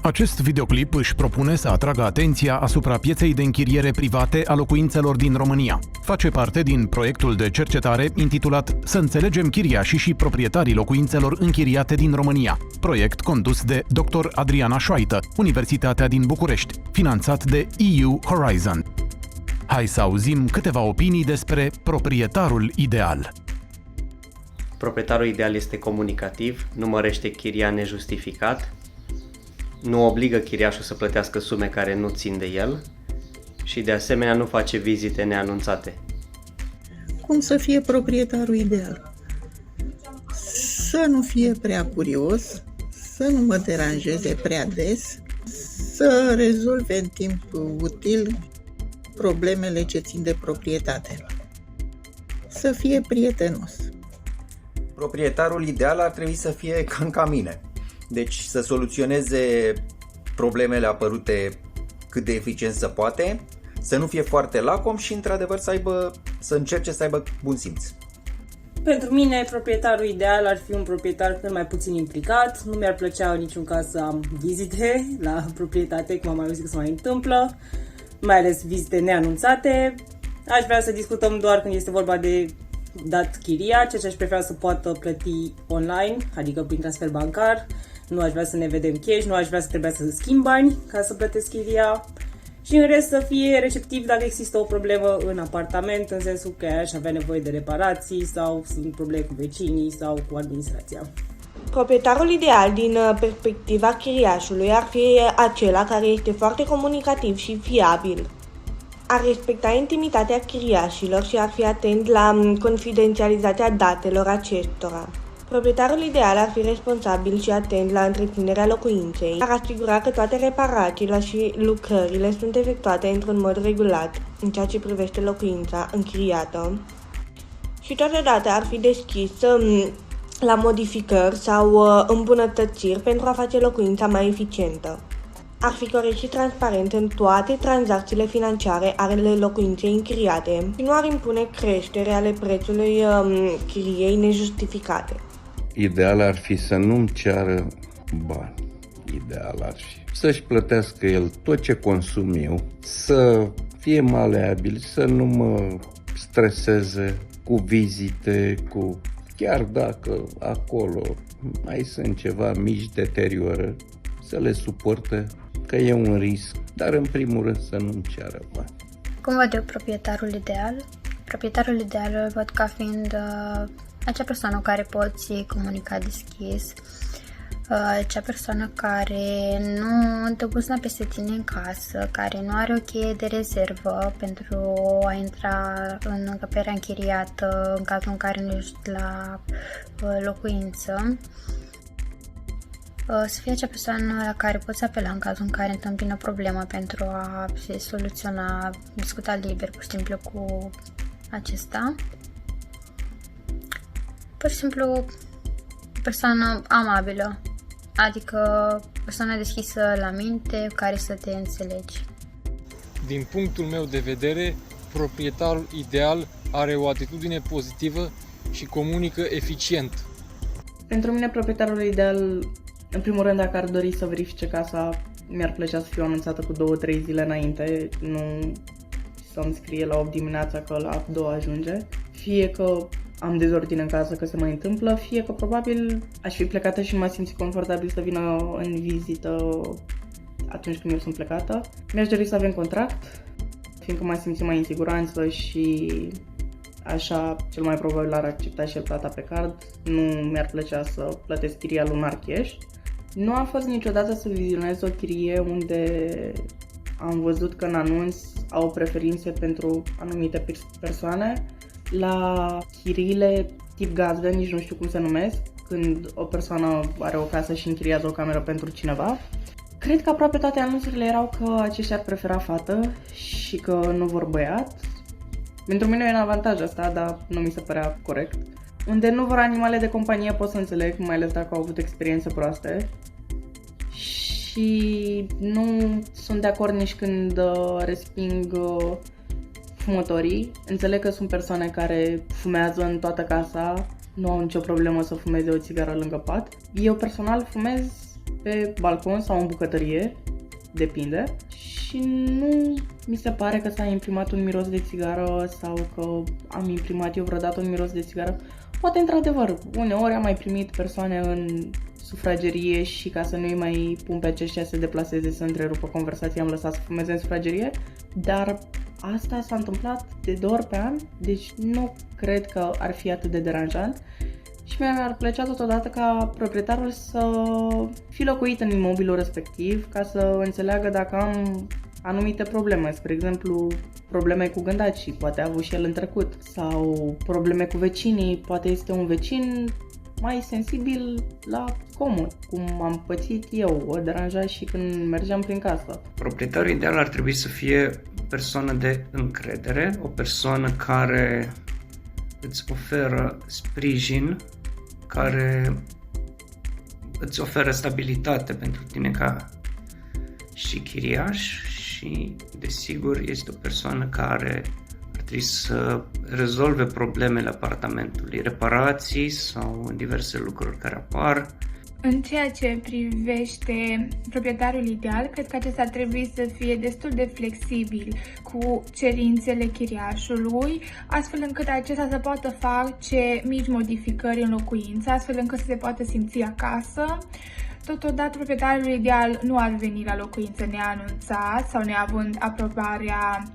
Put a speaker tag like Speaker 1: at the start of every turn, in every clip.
Speaker 1: Acest videoclip își propune să atragă atenția asupra pieței de închiriere private a locuințelor din România. Face parte din proiectul de cercetare intitulat Să înțelegem chiriașii și proprietarii locuințelor închiriate din România, proiect condus de Dr. Adriana Șoaită, Universitatea din București, finanțat de EU Horizon. Hai să auzim câteva opinii despre proprietarul ideal.
Speaker 2: Proprietarul ideal este comunicativ, nu mărește chiria nejustificat, nu obligă chiriașul să plătească sume care nu țin de el și de asemenea nu face vizite neanunțate.
Speaker 3: Cum să fie proprietarul ideal? Să nu fie prea curios, să nu mă deranjeze prea des, să rezolve în timp util problemele ce țin de proprietate. Să fie prietenos.
Speaker 4: Proprietarul ideal ar trebui să fie ca mine. Deci să soluționeze problemele apărute cât de eficient se poate, să nu fie foarte lacom și într-adevăr să încerce să aibă bun simț.
Speaker 5: Pentru mine, proprietarul ideal ar fi un proprietar cât mai puțin implicat. Nu mi-ar plăcea în niciun caz să am vizite la proprietate, cum am mai auzit că se mai întâmplă, mai ales vizite neanunțate. Aș vrea să discutăm doar când este vorba de dat chiria, ceea ce aș prefera să poată plăti online, adică prin transfer bancar. Nu aș vrea să ne vedem cash, nu aș vrea să trebuie să schimb bani ca să plătesc chiria. Și în rest să fie receptiv dacă există o problemă în apartament, în sensul că aș avea nevoie de reparații sau sunt probleme cu vecinii sau cu administrația.
Speaker 6: Proprietarul ideal din perspectiva chiriașului ar fi acela care este foarte comunicativ și fiabil. Ar respecta intimitatea chiriașilor și ar fi atent la confidențialitatea datelor acestora. Proprietarul ideal ar fi responsabil și atent la întreținerea locuinței, ar asigura că toate reparațiile și lucrările sunt efectuate într-un mod regulat în ceea ce privește locuința închiriată și totodată ar fi deschis la modificări sau îmbunătățiri pentru a face locuința mai eficientă. Ar fi corect și transparent în toate tranzacțiile financiare ale locuinței închiriate și nu ar impune creștere ale prețului chiriei nejustificate.
Speaker 7: Ideal ar fi să nu-mi ceară bani. Ideal ar fi să-și plătească el tot ce consum eu, să fie maleabil, să nu mă streseze cu vizite, chiar dacă acolo mai sunt ceva mici deteriorări, să le suporte, că e un risc, dar în primul rând să nu-mi ceară bani.
Speaker 8: Cum văd eu proprietarul ideal? Proprietarul ideal îl văd ca fiind acea persoană cu care poți comunica deschis, acea persoană care nu te buzna peste tine în casă, care nu are o cheie de rezervă pentru a intra în încăperea închiriată în cazul în care nu ești la locuință. Să fie acea persoană la care poți apela în cazul în care întâmpină problemă pentru a se soluționa, discuta liber, pur și simplu, cu acesta. Pur și simplu, o persoană amabilă, adică persoană deschisă la minte, care să te înțelegi.
Speaker 9: Din punctul meu de vedere, proprietarul ideal are o atitudine pozitivă și comunică eficient.
Speaker 10: Pentru mine, proprietarul ideal, în primul rând, dacă ar dori să verifice casa, mi-ar plăcea să fiu anunțată cu 2-3 zile înainte, nu să-mi scrie la 8 dimineața că la 2 ajunge. Fie că am dezordine în casă, că se mai întâmplă, fie că probabil aș fi plecată și m-aș simți confortabil să vină în vizită atunci când eu sunt plecată. Mi-aș dori să avem contract, fiindcă m-aș simți mai în siguranță și așa cel mai probabil ar accepta și el plata pe card. Nu mi-ar plăcea să plătesc chiria lunar cash. Nu am fost niciodată să vizionez o chirie unde am văzut că în anunț au preferințe pentru anumite persoane. La chiriile tip gazdă, nici nu știu cum se numesc, când o persoană are o casă și închiriază o cameră pentru cineva. Cred că aproape toate anunțurile erau că aceștia ar prefera fată și că nu vor băiat. Pentru mine e un avantaj asta, dar nu mi se părea corect. Unde nu vor animale de companie pot să înțeleg, mai ales dacă au avut experiențe proaste. Și nu sunt de acord nici când resping fumătorii. Înțeleg că sunt persoane care fumează în toată casa, nu au nicio problemă să fumeze o țigară lângă pat. Eu personal fumez pe balcon sau în bucătărie, depinde, și nu mi se pare că s-a imprimat un miros de țigară sau că am imprimat eu vreodată un miros de țigară. Poate, într-adevăr, uneori am mai primit persoane în sufragerie și ca să nu-i mai pun pe aceștia să se deplaseze, să întrerupă conversația, am lăsat să fumeze în sufragerie, dar asta s-a întâmplat de 2 ori pe an, deci nu cred că ar fi atât de deranjant. Și mi-ar plăcea totodată ca proprietarul să fi locuit în imobilul respectiv, ca să înțeleagă dacă am anumite probleme, spre exemplu probleme cu gândacii, poate a avut și el în trecut, sau probleme cu vecinii, poate este un vecin mai sensibil la comod, cum am pățit eu, o deranja și când mergeam prin casă.
Speaker 11: Proprietarul ideal ar trebui să fie o persoană de încredere, o persoană care îți oferă sprijin, care îți oferă stabilitate pentru tine ca și chiriaș și, desigur, este o persoană care ar trebui să rezolve problemele apartamentului, reparații sau diverse lucruri care apar.
Speaker 12: În ceea ce privește proprietarul ideal, cred că acesta ar trebui să fie destul de flexibil cu cerințele chiriașului, astfel încât acesta să poată face mici modificări în locuință, astfel încât să se poată simți acasă. Totodată, proprietarul ideal nu ar veni la locuință neanunțat sau neavând aprobarea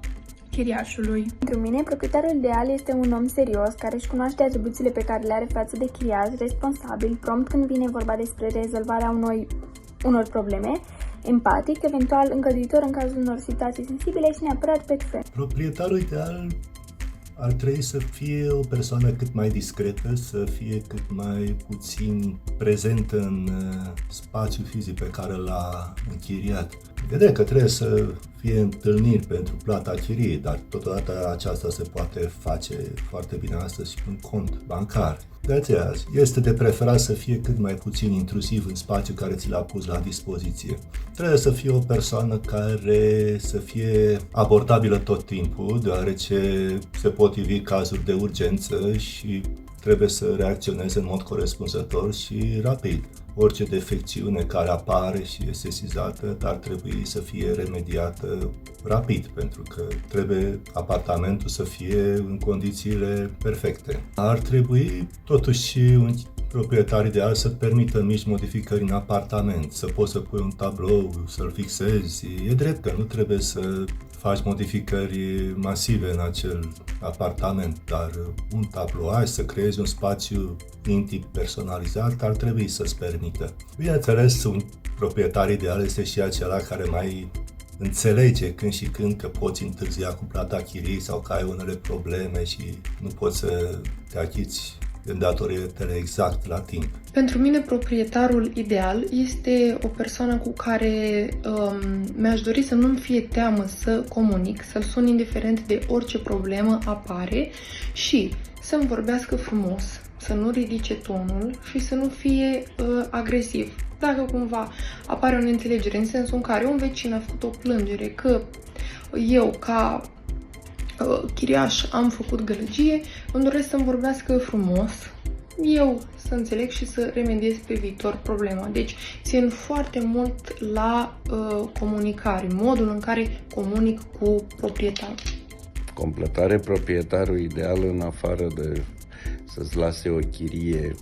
Speaker 12: chiriașului.
Speaker 13: Pentru mine, proprietarul ideal este un om serios, care își cunoaște atribuțiile pe care le are față de chiriaș, responsabil, prompt când vine vorba despre rezolvarea unor probleme, empatic, eventual îngăduitor în cazul unor situații sensibile și neapărat pet friendly.
Speaker 14: Proprietarul ideal ar trebui să fie o persoană cât mai discretă, să fie cât mai puțin prezentă în spațiul fizic pe care l-a închiriat. Vedem că trebuie să fie întâlniri pentru plata chiriei, dar totodată aceasta se poate face foarte bine astăzi și un cont bancar. De aceea este de preferat să fie cât mai puțin intrusiv în spațiul care ți l-a pus la dispoziție. Trebuie să fie o persoană care să fie abordabilă tot timpul, deoarece se pot ivi cazuri de urgență și trebuie să reacționeze în mod corespunzător și rapid. Orice defecțiune care apare și este sesizată ar trebui să fie remediată rapid, pentru că trebuie apartamentul să fie în condițiile perfecte. Ar trebui totuși un proprietar ideal să permită mici modificări în apartament, să poți să pui un tablou, să-l fixezi. E drept că nu trebuie să faci modificări masive în acel apartament, dar un tablouaj, să creezi un spațiu intim personalizat, ar trebui să-ți permită. Bineînțeles, un proprietar ideal este și acela care mai înțelege când și când că poți întârzia cu plata chiriei sau că ai unele probleme și nu poți să te achiți îndatoririle exact la timp.
Speaker 15: Pentru mine, proprietarul ideal este o persoană cu care mi-aș dori să nu-mi fie teamă să comunic, să-l sun indiferent de orice problemă apare și să-mi vorbească frumos, să nu ridice tonul și să nu fie agresiv. Dacă cumva apare o neînțelegere în sensul în care un vecin a făcut o plângere că eu, ca chiriaș, am făcut gălăgie, îmi doresc să-mi vorbească frumos, eu să înțeleg și să remediez pe viitor problema. Deci țin foarte mult la comunicare, modul în care comunic cu proprietarul.
Speaker 7: Completare proprietarul ideal, în afară de să-ți lase o chirie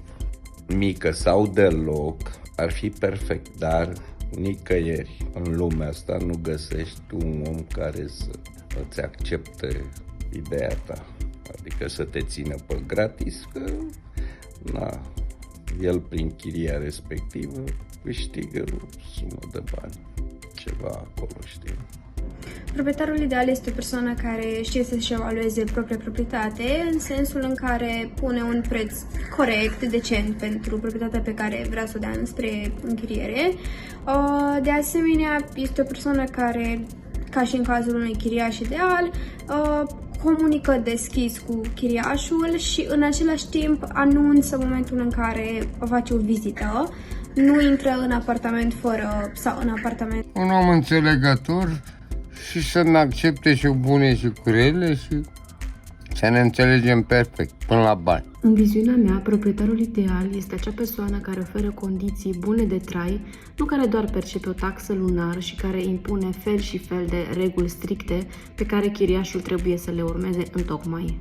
Speaker 7: mică sau deloc, ar fi perfect, dar nicăieri în lumea asta nu găsești un om care să îți accepte ideea ta, adică să te țină pe gratis, că el prin chiria respectivă câștigă o sumă de bani, ceva acolo, știi.
Speaker 12: Proprietarul ideal este o persoană care știe să-și evalueze propria proprietate, în sensul în care pune un preț corect, decent pentru proprietatea pe care vrea să o dea înspre închiriere. De asemenea, este o persoană care, ca și în cazul unui chiriaș ideal, comunică deschis cu chiriașul și în același timp anunță momentul în care face o vizită. Nu intră în apartament sau în apartament.
Speaker 16: Un om înțelegător și să ne accepte și bune și cu rele și Să ne înțelegem perfect, până la bani.
Speaker 17: În viziunea mea, proprietarul ideal este acea persoană care oferă condiții bune de trai, nu care doar percepe o taxă lunară și care impune fel și fel de reguli stricte pe care chiriașul trebuie să le urmeze întocmai.